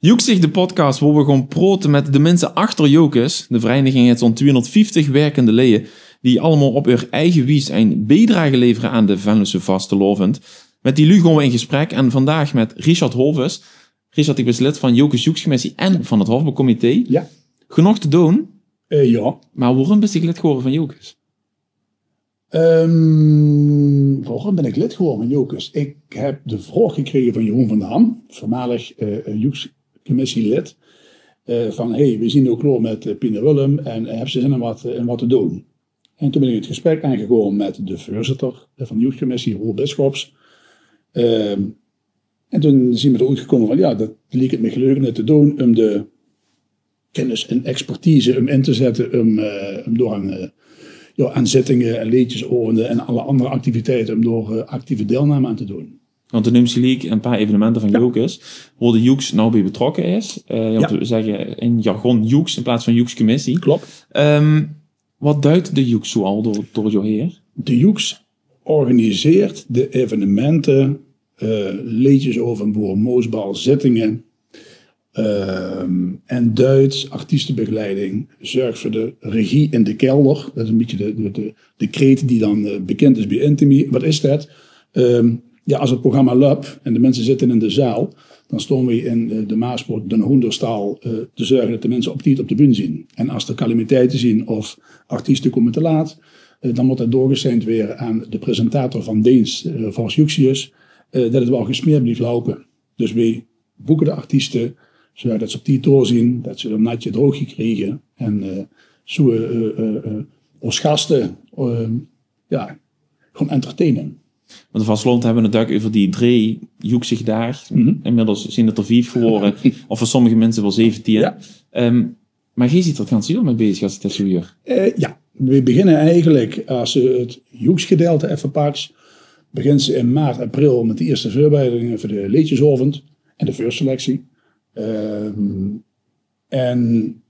Joeksig de podcast waar we gewoon praten met de mensen achter Jokes. De vereniging heeft zo'n 250 werkende leden die allemaal op hun eigen wies een bijdrage leveren aan de Venlose Vastelovend. Met die lu gaan we in gesprek en vandaag met Richard Holves. Richard, ik ben lid van Jokes Joekscommissie en van het Hofbouwcomité. Ja. Genoeg te doen. Ja. Maar waarom ben je lid geworden van Jokes? Waarom ben ik lid geworden van Jokes? Ik heb de vraag gekregen van Jeroen van der Ham, voormalig Joekscommissielid. Van, we zien ook klaar met Pieter Willem en heb ze zin in wat te doen. En toen ben ik het gesprek aangegaan met de voorzitter van de Joekscommissie, Roel Bisschops. En toen zijn we eruit gekomen van, dat leek het me gelegenheid te doen om de kennis en expertise in te zetten om door aan zittingen en leedjesavonden en alle andere activiteiten om door actieve deelname aan te doen. Want de Numse League, een paar evenementen van Jokes, waar de Joeks nou bij betrokken is. We zeggen in jargon Joeks in plaats van Joekscommissie. Klopt. Wat duidt de Joeks zo al door jou heer? De Joeks organiseert de evenementen, leedjesavonden, boerenmoosbal, zittingen. En duidt artiestenbegeleiding, zorgt voor de regie in de kelder. Dat is een beetje de kreet die dan bekend is bij Intimi. Wat is dat? Als het programma loopt en de mensen zitten in de zaal, dan staan we in de Maaspoort, de Hoenderstaal, te zorgen dat de mensen op tijd op de bühne zien. En als er calamiteiten zien of artiesten komen te laat, dan wordt dat doorgeseind weer aan de presentator van Deens, Vars Joeksius, dat het wel gesmeerd blijft lopen. Dus we boeken de artiesten, zodat ze op die doorzien, dat ze een natje droogje krijgen. En zo als gasten gewoon entertainen. Want de Vastelovend hebben we het duik over die 3 Joeksig daar. Inmiddels zijn het er 5 geworden. Of voor sommige mensen wel 17. Ja. Maar jij ziet er het heel mee bezig als het is zo hier. We beginnen eigenlijk, als je het Joeksgedeelte even pakt, begint ze in maart, april met de eerste voorbereidingen voor de leedjesavond en de voorselectie.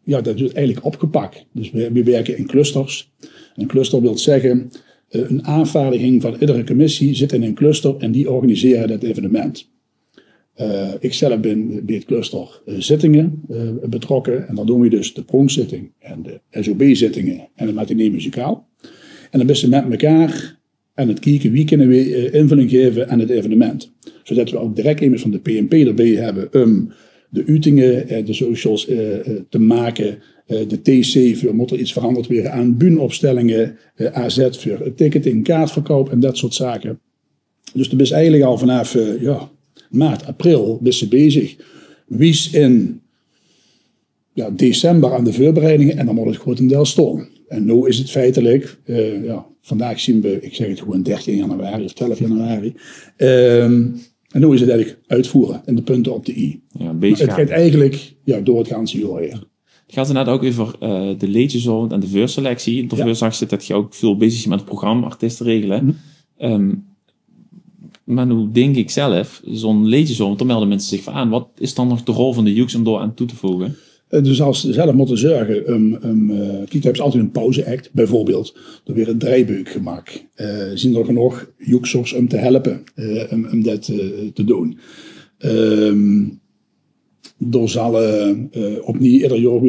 Dat wordt eigenlijk opgepakt. Dus we werken in clusters. Een cluster wil zeggen, een aanvaardiging van iedere commissie zit in een cluster en die organiseren dat evenement. Ik zelf ben bij het cluster zittingen betrokken. En dan doen we dus de pronkzitting en de SOB-zittingen en de matinee muzikaal. En dan ben ze met elkaar aan het kijken wie kunnen we invulling geven aan het evenement. Zodat we ook direct iemand van de PNP erbij hebben om de uitingen, de socials te maken. De TC, voor moet er iets veranderd weer aan bühnenopstellingen, AZ voor ticketing, kaartverkoop en dat soort zaken. Dus dat is eigenlijk al vanaf maart, april ben ze bezig. Wie is in december aan de voorbereidingen en dan wordt het grotendeels staan. En nu is het feitelijk, vandaag zien we, ik zeg het gewoon 13 januari of 12 januari. En nu is het eigenlijk uitvoeren en de punten op de i. Ja, het gaat eigenlijk door het ganse jaar heen. Het gaat inderdaad ook over de leedjesavond en de voorselectie. Daarvoor zag je dat je ook veel bezig bent met het programma, artiesten regelen. Maar nu denk ik zelf, zo'n leedjesavond, dan melden mensen zich van aan. Wat is dan nog de rol van de Joeks om door aan toe te voegen? Dus als ze zelf moeten zorgen, kijk, hebben ze altijd een pauzeact, bijvoorbeeld. Er weer een draaibeuk gemaakt. Zien er genoeg Joeksers om te helpen, om dat te doen. Er zal opnieuw ieder jaar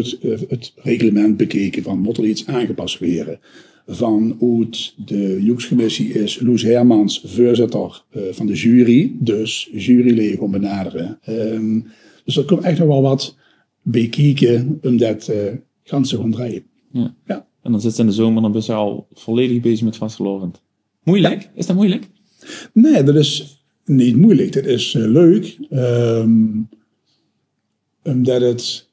het reglement bekeken van moet er iets aangepast worden. Van hoe de Joekscommissie is Loes Hermans, voorzitter van de jury, dus juryleden gaan benaderen. Dus er komt echt nog wel wat bij kijken om dat gaan ze gaan draaien. Ja. En dan zit ze in de zomer en dan ben je al volledig bezig met Vastelovend. Moeilijk? Ja. Is dat moeilijk? Nee, dat is niet moeilijk. Dat is leuk. Omdat het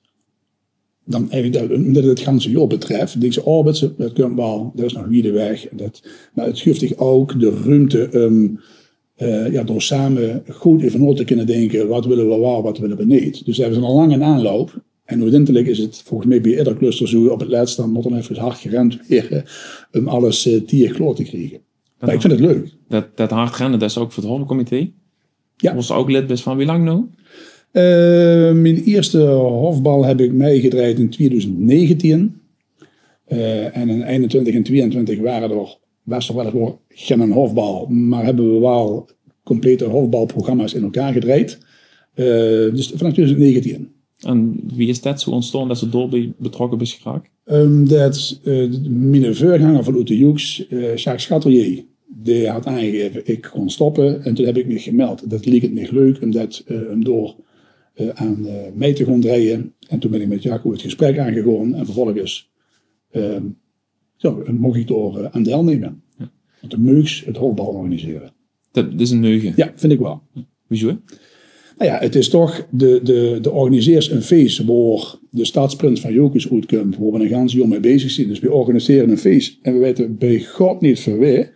ganse jaar betreft, denk ze, dat komt wel, dat is nog wie de weg. Maar het geeft zich ook de ruimte om door samen goed even na te kunnen denken, wat willen we wel, wat willen we niet. Dus we hebben een lange aanloop. En uiteindelijk is het volgens mij bij ieder cluster zo, op het laatste dan moet dan even hard gerend weer om alles tier klaar te krijgen. Maar ik vind het leuk. Dat hard rennen, dat is ook voor het Hofbouwcomité? Ja. Was ook lid best van wie lang nu? Mijn eerste hofbal heb ik meegedraaid in 2019. En in 21 en 22 was er wel geen hofbal. Maar hebben we wel complete hofbalprogramma's in elkaar gedraaid. Dus vanaf 2019. En wie is dat zo ontstaan dat ze door betrokken is geraakt? Dat mijn voorganger van Oetejoeks, Jacques Chatelier, die had aangegeven, ik kon stoppen. En toen heb ik me gemeld. Dat leek het niet leuk om dat hem door aan mij te gaan draaien. En toen ben ik met Jacco het gesprek aangegaan. En vervolgens mocht ik door aan deelnemen. Ja. Want de Meugs het hoofdbal organiseren. Dat is een neugen. Ja, vind ik wel. Hoezo? Nou ja, het is toch, de organiseert een feest waar de stadsprins van Jokers uitkomt, waar we een ganse jaar mee bezig zijn. Dus we organiseren een feest en we weten bij God niet voor wij,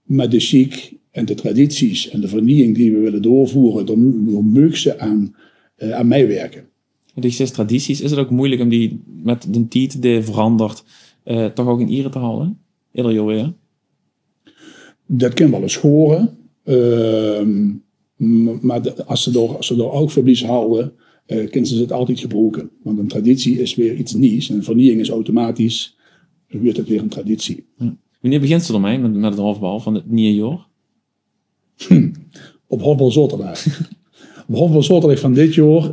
maar de chic en de tradities en de vernieuwing die we willen doorvoeren, door moet ze aan meewerken. Die zes tradities, is het ook moeilijk om die met de tijd die verandert, toch ook in ere te halen? Ieder jaar weer? Dat kan wel eens horen. Maar als ze er ook verlies houden, kunnen ze het altijd gebruiken. Want een traditie is weer iets nieuws. En vernieuwing is automatisch, wordt het weer een traditie. Ja. Wanneer begint ze ermee met het hoofdbal van het nieuwe jaar? Op hoofdbal zaterdag. Op hoofdbal zaterdag van dit jaar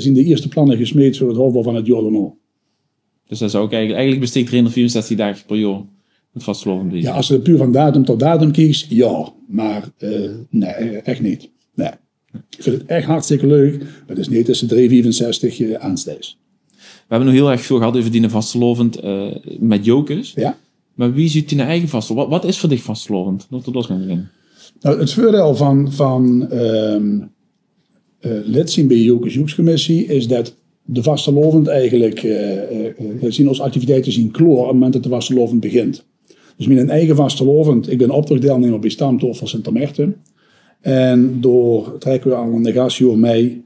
zijn de eerste plannen gesmeed voor het hoofdbal van het jaar daarna. Dus dat is ook eigenlijk besteedt 364 dagen per jaar. Het vastgelopen ja, als je puur van datum tot datum kiest, ja. Maar nee, echt niet. Nee. Ik vind het echt hartstikke leuk. Maar het is niet tussen 364 aansteeds. We hebben nog heel erg veel gehad over die vastgelovend met jokers. Ja. Maar wie ziet die eigen vastgelovend? Wat is voor dich vastgelovend? Dat we dat gaan beginnen. Nou, het voordeel van lid zijn bij de Jokers-Joekscommissie is dat de vastelovend eigenlijk zien onze activiteiten zien kloor op het moment dat de vastelovend begint. Dus met een eigen vastelovend, ik ben opdrachtdeelnemer bij Stamtof van Sint-Omerten. En door trekken we al een negatio mee.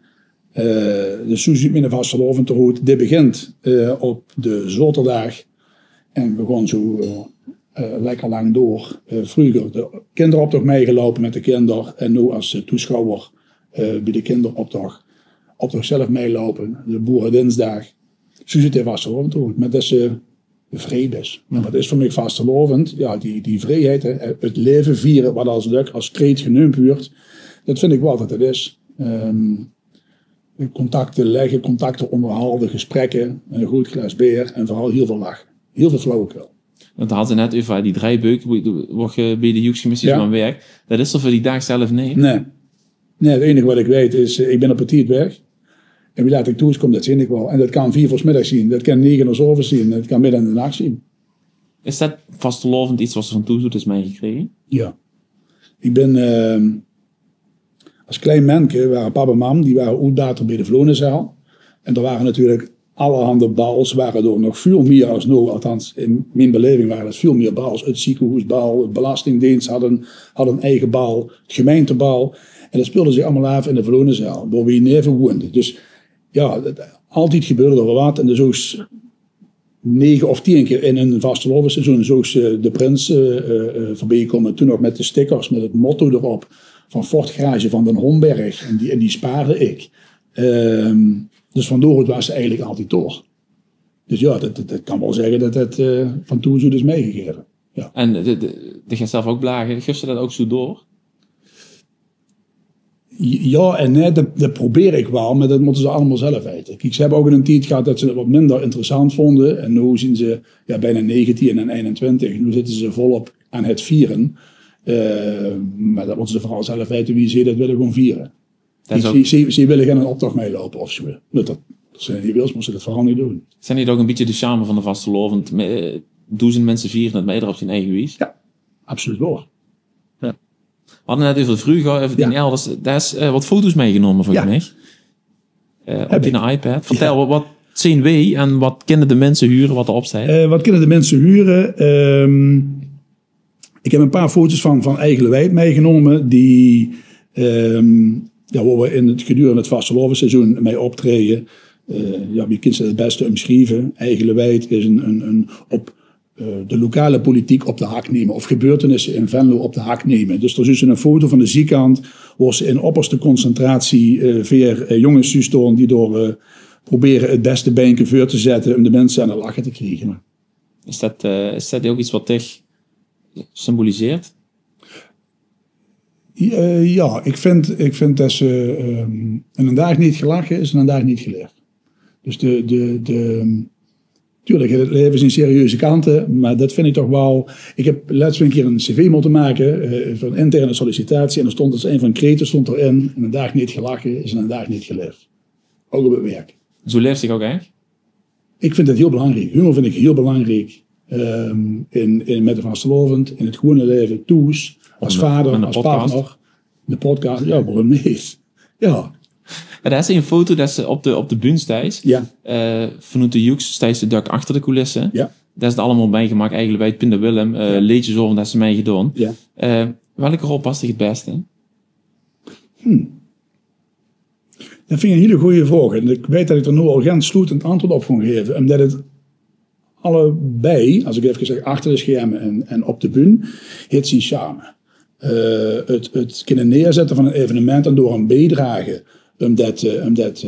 Dus zo ziet mijn vastelovend eruit. Dit begint op de zaterdag. En we gaan zo lekker lang door. Vroeger de kinderoptocht meegelopen met de kinderen. En nu als toeschouwer bij de kinderoptocht zelf meelopen. De Boerendinsdag. Zo ziet de vastelovend eruit. Met deze vredes. En wat is voor mij vastelovend? Ja, die vrijheid, het leven vieren, wat als kreet genoemd wordt. Dat vind ik wel dat het is. Contacten leggen, contacten onderhouden, gesprekken, een goed glas bier en vooral heel veel lachen. Heel veel flauwekul. Want we hadden net over die draaibeuk, waar je bij de Joekscommissies van werkt. Dat is er voor die dag zelf niet? Nee, het enige wat ik weet is, ik ben op het Tietberg. En wie laat ik toe komt, dat zie ik wel. En dat kan 4 voor 's middags zien, dat kan 9 uur 's avonds zien, dat kan midden in de nacht zien. Is dat vastelovend iets wat ze van toezoet is meegekregen? Ja. Ik ben als klein manneke, waren papa en mam, die waren uitdater bij de Vlonenzaal. En er waren natuurlijk allerhande bals, waren er nog veel meer als nu. Althans, in mijn beleving waren er veel meer bals. Het ziekenhuisbal, het belastingdienst had een eigen bal, het gemeentebal. En dat speelde zich allemaal af in de Vlonenzaal, waar we neven woonden. Dus ja, altijd gebeurde er wat. En dus ook 9 of 10 keer in een vastelovenseizoen zoals de prins voorbij komen. Toen nog met de stickers, met het motto erop. Van Fort Garage van den Homberg. En die spaarde ik. Dus vandoor was ze eigenlijk altijd door. Dus ja, dat kan wel zeggen dat het van toen zo is meegegeven. Ja. En dat gaat zelf ook blagen. Geef ze dat ook zo door? Ja en nee, dat probeer ik wel, maar dat moeten ze allemaal zelf weten. Kijk, ze hebben ook in een tijd gehad dat ze het wat minder interessant vonden. En nu zien ze bijna 19 en 21. Nu zitten ze volop aan het vieren. Maar dat moeten ze vooral zelf weten wie ze dat willen gaan vieren. Ze willen geen optocht meelopen of zo. Dat zijn die wils, moeten ze dat vooral niet doen. Zijn die ook een beetje de charme van de vastelovend? Duizend mensen vieren het mee op zijn eigen wijs? Ja, absoluut wel. Ja. We hadden net even vroeger, even die elders. Daar is wat foto's meegenomen voor mij. Op die iPad. Vertel, wat zien wij en wat kunnen de mensen huren wat erop staat? Wat kunnen de mensen huren? Ik heb een paar foto's van Eigenlewijd meegenomen. Die, waar we in het gedurende het vastelovenseizoen mee optreden. Wie kunt ze het beste omschrijven? Eigenlewijd is een op de lokale politiek op de hak nemen. Of gebeurtenissen in Venlo op de hak nemen. Dus er is een foto van de zijkant. Waar ze in opperste concentratie weer jongens staan die door proberen het beste bijnke voor te zetten. Om de mensen aan het lachen te krijgen. Is dat ook iets wat dich symboliseert? Ja, ik vind dat ze een dag niet gelachen is en een dag niet geleerd. Dus tuurlijk, het leven zijn serieuze kanten, maar dat vind ik toch wel. Ik heb laatst een keer een cv moeten maken voor een interne sollicitatie en er stond als een van de kreten stond erin: een dag niet gelachen is en een dag niet geleerd. Ook op het werk. Zo leeft zich ook echt? Ik vind dat heel belangrijk. Humor vind ik heel belangrijk. Met de vastelovend, in het gewone leven, toes, als vader, als partner, de podcast, ja, waarom niet? Ja. Ja, dat is een foto dat ze op de bühne staat. Ja. Vanuit de Joeks staat ze dak achter de coulissen. Ja. Dat is het allemaal bijgemaakt eigenlijk bij het Pinder Willem. Leedjes over dat ze mij gedaan. Ja. Welke rol past zich het beste? Dat vind ik een hele goede vraag. En ik weet dat ik er nu al geen sloetend antwoord op ga geven. Omdat het allebei, als ik even zeg, achter de schermen en op de bühne, heeft zijn charme. Het kunnen neerzetten van een evenement en door een bijdrage om dat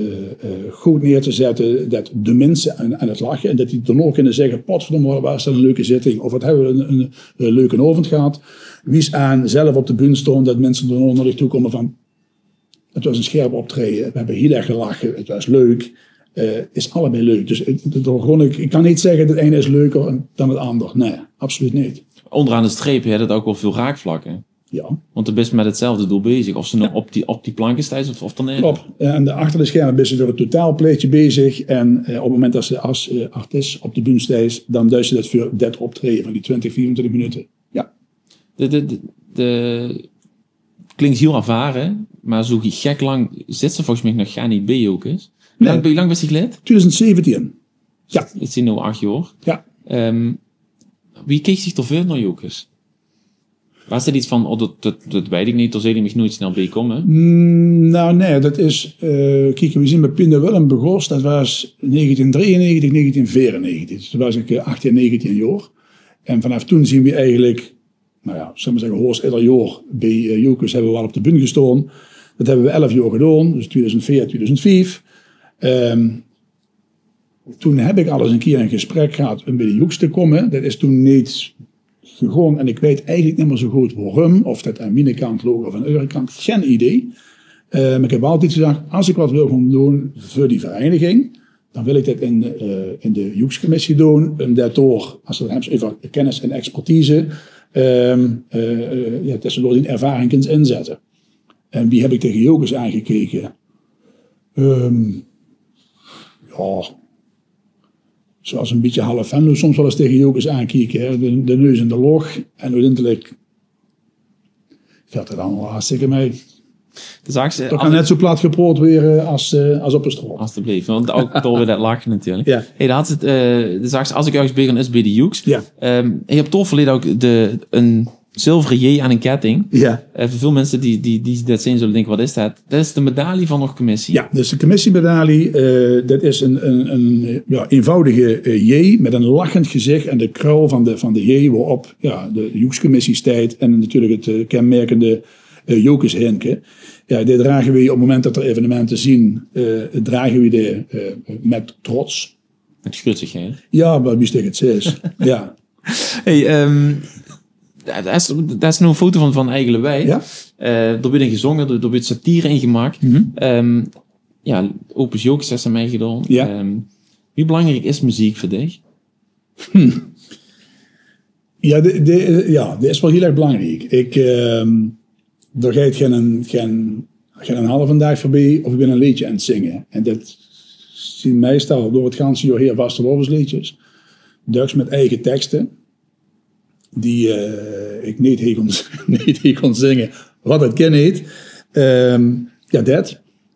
goed neer te zetten, dat de mensen aan het lachen en dat die dan ook kunnen zeggen, potverdomme, was dat een leuke zitting, of wat hebben we een leuke avond gehad. Wie is aan zelf op de bühne staan, dat mensen er naar zich toe komen van, het was een scherp optreden, we hebben heel erg gelachen, het was leuk. Is allebei leuk. Dus ik kan niet zeggen dat het ene is leuker dan het ander. Nee, absoluut niet. Onderaan de streep heeft het ook wel veel raakvlakken. Ja. Want er best met hetzelfde doel bezig. Of ze nou op die planken staan of dan niet. Klopt. En achter de schermen ben ze voor het totaalplaatje bezig. En op het moment dat ze als artiest op de bühne staat, dan duist ze dat voor dat optreden van die 20, 24 minuten. Ja. Klinkt heel ervaren, maar zo gek lang zit ze volgens mij nog gar niet bij ook is. Nee. Hoe lang was hij geleden? 2017. Ja. Het is nu 8 jaar. Ja. Wie keek zich toch veel naar Jokers? Was er iets van, dat weet ik niet, daar zou hij nog nooit snel bij komen? Nou nee, dat is, kijk, we zien bij Pinder Willem begonnen, dat was 1993, 1994. Dus toen was ik 18, 19 jaar. En vanaf toen zien we eigenlijk, nou ja, zullen we zeggen, hoors ieder jaar bij Jokers hebben we wel op de bühne gestaan. Dat hebben we 11 jaar gedaan, dus 2004, 2005. Toen heb ik al eens een keer een gesprek gehad om bij de Joeks te komen. Dat is toen niet gegaan en ik weet eigenlijk niet meer zo goed waarom. Of dat aan mijn kant loog of aan de andere kant, geen idee. Maar ik heb altijd gezegd, als ik wat wil gaan doen voor die vereniging, dan wil ik dat in de Joeks-commissie doen. Omdat door, als we het even kennis en expertise, tussendoor die ervaring kunt inzetten. En wie heb ik tegen Jokers aangekeken? Ja, zoals een beetje half fan, soms wel eens tegen Jokers aankijken. Hè? De neus in de log en uiteindelijk valt het allemaal hartstikke mee. Dat kan net zo plat geproot weer als op een stroom. Alsjeblieft, want ook door we dat lachen natuurlijk. Ja. Hey, dat het, als ik ergens ben, is bij de Joeks. Ja. Je hebt toch verleden ook een zilveren J aan een ketting. Ja. Voor veel mensen die dat zien zullen denken, wat is dat? Dat is de medaille van de commissie. Ja, dus de commissiemedaille, dat is een eenvoudige J met een lachend gezicht en de kruil van de J waarop de Joekscommissie staat en natuurlijk het kenmerkende Jokers Henke. Ja, dit dragen we op het moment dat er evenementen zien, dragen we die met trots. Met grutzigheid. Ja, maar wie steekt het zes. Ja. Hey, dat is nog een foto van Eigele Wij. Ja. Er wordt gezongen, er wordt satire in gemaakt. Mm-hmm. Opus Jokers is aan mij gedaan. Ja. Wie belangrijk is muziek voor dich? Ja, dat is wel heel erg belangrijk. Er gaat geen halve dag voorbij of ik ben een liedje aan het zingen. En dat zien meestal door het ganse jaar heel vastelovensliedjes. Duks met eigen teksten. Die ik niet kon zingen. Wat het ken heet.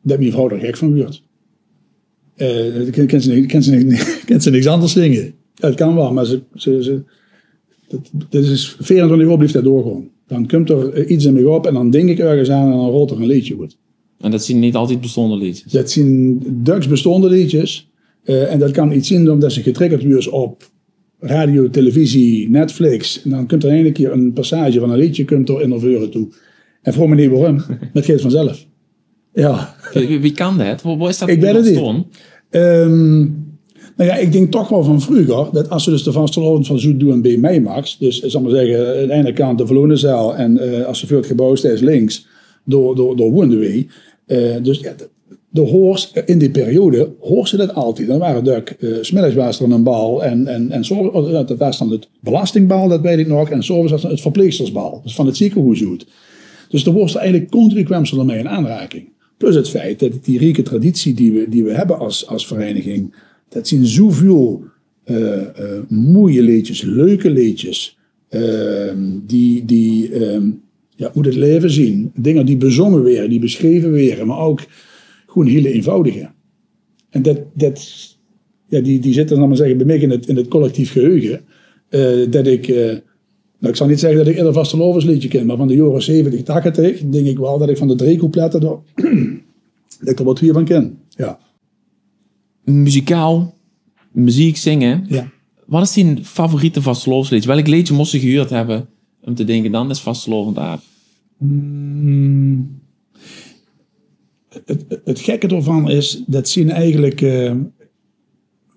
Dat mijn vrouw er gek van wordt. Kan ze niks anders zingen. Ja, het kan wel, maar dat is 24 uur blijft dat doorgaan. Dan komt er iets in me op en dan denk ik ergens aan en dan rolt er een liedje goed. En dat zien niet altijd bestaande liedjes? Dat zien Duks bestaande liedjes. En dat kan iets zien omdat ze getriggerd wordt op radio, televisie, Netflix. En dan komt er een keer een passage van een liedje komt er in de veuren toe. En vroeg me niet waarom. Dat geeft vanzelf. Ja. Wie kan dat? Waar is dat? Ik weet het niet. Nou ja, ik denk toch wel van vroeger, dat als ze dus de vastelovend van Zoet doen en B meemaakt, dus zal maar zeggen, aan de ene kant de Verloonenzaal en als ze veel het gebouw is links, door Woendewee. Dus ja, de hoors in die periode hoort ze dat altijd. Dan waren er smiddags was er een bal en zo, dat was dan het belastingbaal, dat weet ik nog, en zo was het verpleegstersbal, dus van het ziekenhuis uit. Dus de worst eigenlijk continu kwam ze ermee in aanraking. Plus het feit dat die rijke traditie die we hebben als vereniging, dat zien zoveel mooie liedjes, leuke liedjes, hoe het leven zien. Dingen die bezongen werden, die beschreven werden, maar ook gewoon hele eenvoudige. En die zitten, dan maar zeggen, bij mij in het collectief geheugen. Dat ik, ik zal niet zeggen dat ik eerder vastelovensliedje ken, maar van de jaren 70, 80 denk ik wel dat ik van de 3 coupletten dat ik er wat 4 van ken. Ja. Muzikaal, muziek, zingen. Ja. Wat is die favoriete vastelovensliedje? Welk liedje moest je gehuurd hebben om te denken, dan is vastelovend daar? Het gekke ervan is, dat zien eigenlijk,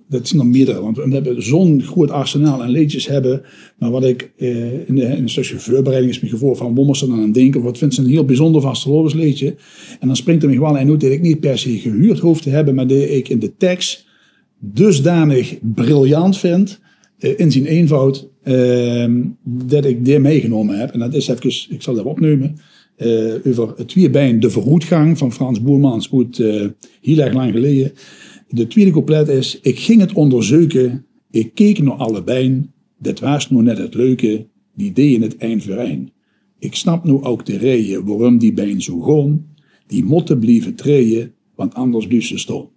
dat zien er meerdere, want we hebben zo'n groot arsenaal aan liedjes hebben, maar wat ik in een stukje voorbereiding is me gevoel van Wommersen aan het denken, wat vindt ze een heel bijzonder vastelovensliedje, en dan springt er me gewoon uit dat ik niet per se gehuurd hoef te hebben, maar dat ik in de tekst dusdanig briljant vind, in zijn eenvoud, dat ik die meegenomen heb, en dat is even, ik zal dat opnemen, over het tweebijn De Verroetgang van Frans Boermans uit heel erg lang geleden. De tweede couplet is: ik ging het onderzoeken, ik keek naar allebei, dat was nou net het leuke, die deed het eind verein. Ik snap nu ook de reden waarom die bijen zo gon, die motten blieven treien, want anders blief ze stom.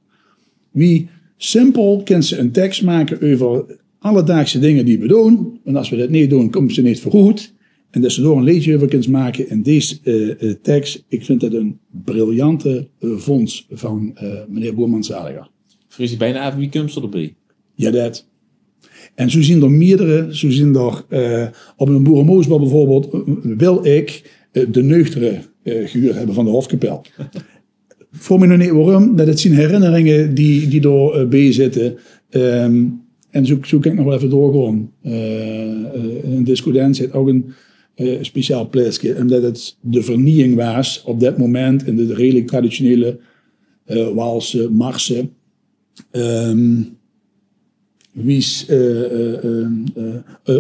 Wie simpel kan ze een tekst maken over alledaagse dingen die we doen, en als we dat niet doen, komt ze niet voorgoed. En dat ze door een liedje over kunnen maken in deze tekst. Ik vind dat een briljante vondst van meneer Boermans-Zaliger. Vrees je bijna even wie komt ze erbij? Ja, dat. En zo zien er meerdere. Zo zien er op een boerenmoesbal bijvoorbeeld wil ik de nuchtere gehuurd hebben van de Hofkapel. Voor me nog niet waarom. Dat het zijn herinneringen die door bij zitten. En zo kan ik nog wel even doorgaan. In Discodent zit ook een speciaal plaatsje. Omdat het de vernieuwing was op dat moment in de redelijk traditionele Waalse marsen. Wies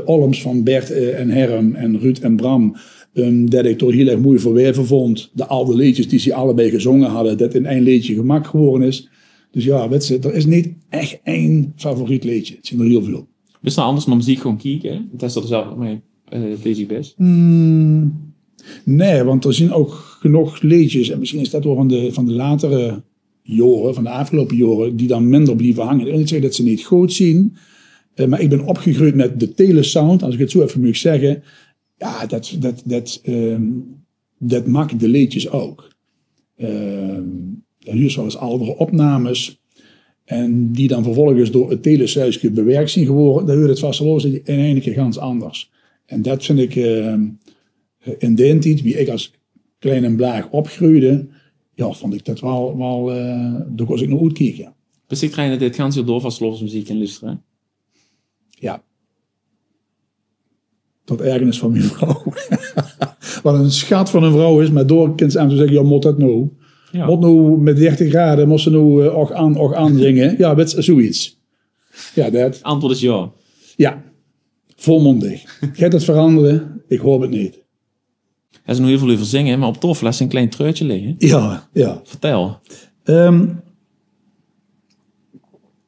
Olms van Bert en Herm en Ruud en Bram. Dat ik toch heel erg mooi verwerven vond. De oude liedjes die ze allebei gezongen hadden. Dat in één liedje gemaakt geworden is. Dus ja, weet je, er is niet echt één favoriet liedje. Het zijn er heel veel. Is het anders naar muziek gewoon kijken? Het is er zelf mee bezig best? Nee, want er zijn ook genoeg liedjes. En misschien is dat wel van de latere jaren, van de afgelopen jaren, die dan minder blijven hangen. Ik wil niet zeggen dat ze niet goed zien. Maar ik ben opgegroeid met de telesound, als ik het zo even moet zeggen. Ja, dat maakt de liedjes ook. Hier is wel eens oudere opnames. En die dan vervolgens door het telesuisje bewerkt zijn geworden. Dan wordt het vastelovensliedje in één keer ganz anders. En dat vind ik in de tijd, wie ik als kleine blaag opgroeide, ja, vond ik dat wel daar was ik nog uitkijken. Dus ik ga dit ganse jaar door vastelovensmuziek in luisteren. Ja. Tot ergernis van mijn vrouw. Wat een schat van een vrouw is, maar door kan ze aan te zeggen, ja, moet dat nou? Ja. Moet nou met 30 graden, moest ze nou ook aan zingen? Ja, weet je, zoiets. Ja, dat. Antwoord is ja. Ja. Volmondig. Gaat het veranderen? Ik hoop het niet. Er is nog heel veel over zingen, maar op tof laat ze een klein treurtje liggen. Ja, ja. Vertel.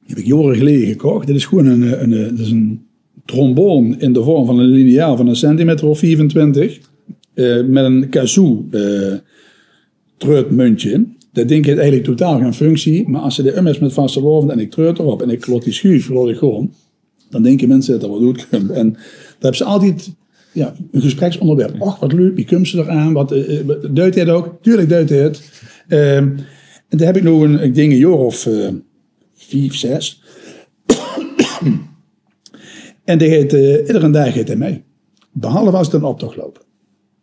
Heb ik jaren geleden gekocht. Dit is gewoon een tromboon in de vorm van een lineaal van 1 centimeter of 25. Met een kazoo treurtmuntje. Dat ding heeft eigenlijk totaal geen functie. Maar als ze de is met vastelovend en ik treurt erop en ik klot die schuif, laat ik gewoon. Dan denken mensen dat er wat goed komt. En daar hebben ze altijd een gespreksonderwerp. Och, wat leuk, wie komt ze eraan? Wat duidt hij het ook? Tuurlijk duidt hij het. En daar heb ik nog een jaar of 5, 6. En die heet, iedere dag heet hij mee. Behalve als het een optocht loopt.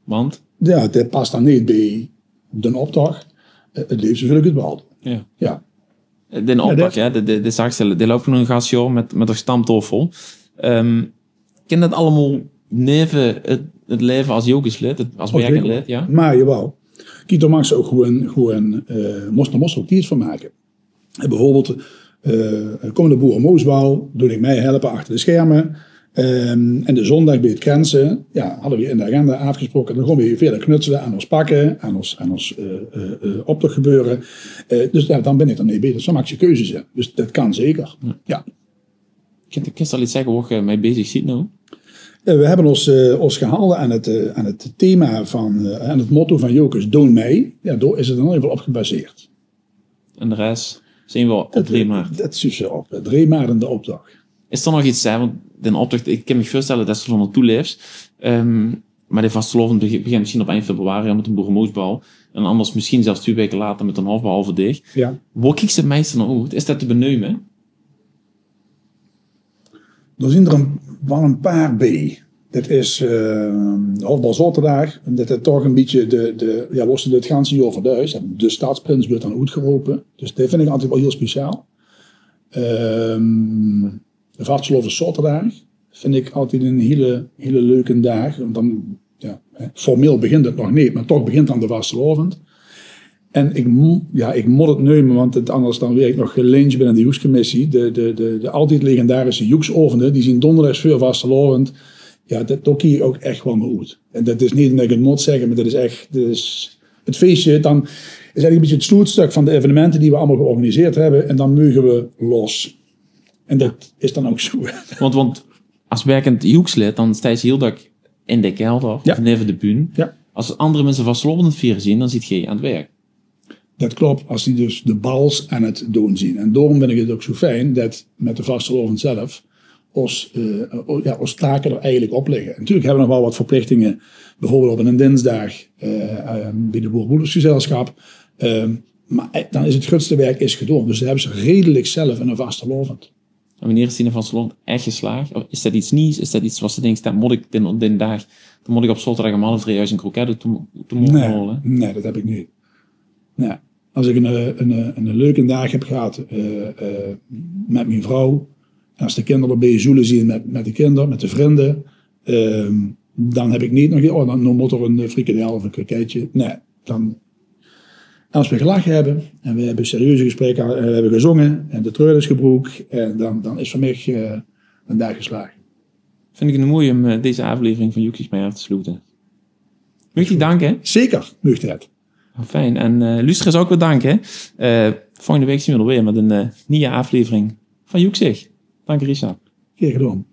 Want? Ja, dat past dan niet bij de optocht. Het liefst wil ik het wel. Ja. Ja. De opdracht, ja. De zaakstellen. Die lopen een gastje met een stamtoffel. Ken dat allemaal neven het leven als yogislid, als werkend lid, ja? Maar jawel. Kijk, daar mag ze ook gewoon moest ook iets van maken. En bijvoorbeeld, komende boerenmoesbouw, doe ik mij helpen achter de schermen. En de zondag bij het grenzen, ja, hadden we in de agenda afgesproken, dan gaan we weer verder knutselen aan ons pakken, aan ons opdrachtgebeuren. Dus ja, dan ben ik ermee bezig. Zo maak je keuzes in. Dus dat kan zeker. Ja. Kun je al iets zeggen waar je mee bezig ziet nou? We hebben ons gehouden aan het thema aan het motto van Jokers, Doon mij. Ja, daar is het dan even op gebaseerd. En de rest zien we op 3 maart. Dat is dus op 3 maart in de opdracht. Is er nog iets, hè? Want de opdracht, ik kan me voorstellen dat ze er naartoe leeft. Maar de vastelovend begint misschien op 1 februari met een boerenmoesbal. En anders misschien zelfs 2 weken later met een halve dicht. Ja. Waar kijkt ze meestal naar uit? Is dat te benoemen? Er zijn er wel een paar bij. Dat is de Hofbal Zaterdag. Dat is toch een beetje was het ganse jaar voor thuis. De Staatsprins wordt dan uitgeroepen. Dus dat vind ik altijd wel heel speciaal. De Vastelovend Zaterdag vind ik altijd een hele leuke dag. Want dan, formeel begint het nog niet, maar toch begint dan de Vastelovend. En ik moet het nemen, want anders dan werk ik nog gelyncht binnen de Joekscommissie. De altijd legendarische Joeksovenden, die zien donderdags voor Vastelovend. Ja, dat kies ik ook echt wel me uit. En dat is niet omdat ik het moet zeggen, maar dat is het feestje. Dan is eigenlijk een beetje het sloetstuk van de evenementen die we allemaal georganiseerd hebben. En dan mogen we los. En dat is dan ook zo. Want als werkend Joekslid, dan sta je heel dag in de kelder, of neven de bühne. Ja. Als andere mensen Vastelovend vieren zien, dan zit je aan het werk. Dat klopt, als die dus de bals aan het doen zien. En daarom vind ik het ook zo fijn dat met de Vastelovend zelf ons taken er eigenlijk op liggen. Natuurlijk hebben we nog wel wat verplichtingen, bijvoorbeeld op een dinsdag bij de Boerenbroedersgezelschap. Maar dan is het grootste werk gedaan. Dus dat hebben ze redelijk zelf in een Vastelovend. En wanneer is die Vastelovend echt geslaagd? Of is dat iets nieuws? Is dat iets wat ze denkt, dat moet ik den dag, dan moet ik op zaterdag om 2:30 kroketten te halen? Nee, dat heb ik niet. Nee. Als ik een leuke dag heb gehad met mijn vrouw, en als de kinderen bij zoelen zien met de kinderen, met de vrienden, dan heb ik niet nog, dan moet er een frikadel of een kroketje. Nee, dan, als we gelachen hebben en we hebben serieuze gesprekken, we hebben gezongen en de treur is gebroken, en dan is voor mij een dag geslaagd. Vind ik het mooi om deze aflevering van Joekjes mee af te sluiten. Mag je danken? Zeker, mag het. Fijn. En luisteraars ook bedanken. Volgende week zien we er weer met een nieuwe aflevering van Joekzig. Dank je, Richard. Geen gedaan.